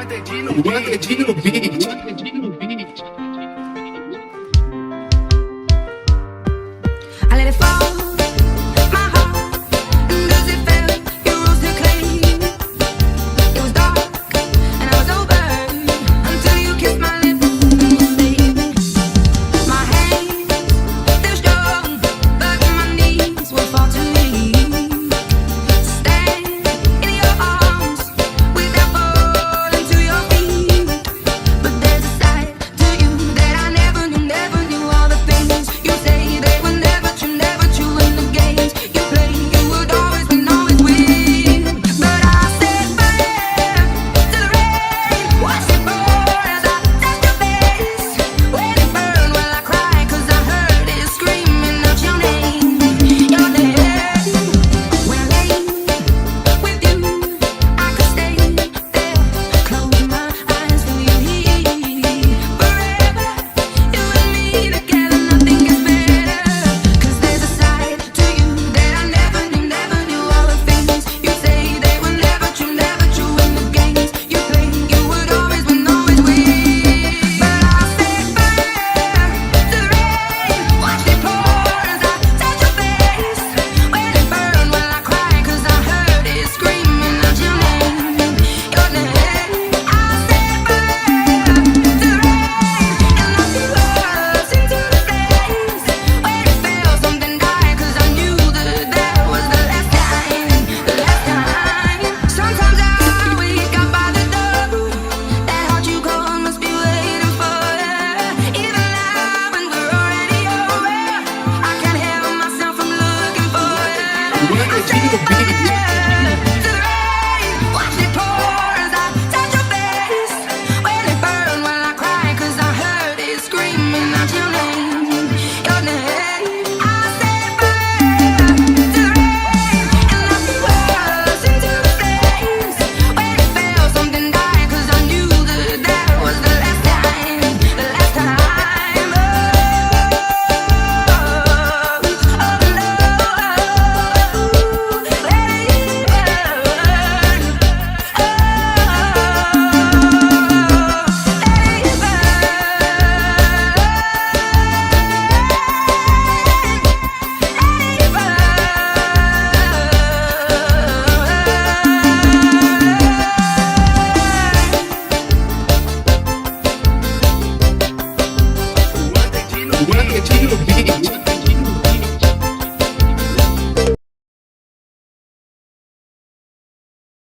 Bandedinho no beat. I let it fall, my heart, and as it fell, you rose to claim. It was dark, and I was over, until you kissed my lips and you stayed. My hands, they're strong, but my knees will fall too weak. Stand in your arms, without falling to your feet. But there's a side to you that I never knew all the things you say they were never true, in the games you play, you would always win, But I set fire to the rain, watch it pour as I touch your face. When it burned, well I cried 'cause I heard it screaming out your name, your name. When I lay with you, I could stay there, close my eyes, feel you here forever. You and me together, nothing gets better. 'Cause there's a side to you that I never knew all the things you say they were never true, in the games you play, you would always win, But I set fire to the rain, watch it pour as I touch your face. When it burned, well I cried 'cause I heard it screaming out your name, your name. I set fire to the rain, and I threw us into the flames. When it fell, something died 'cause I knew that was the last time, Sometimes I wake up by the door, that heart you called must be waiting for you. Even now when we're already over, I can't help myself from looking for you. I set fire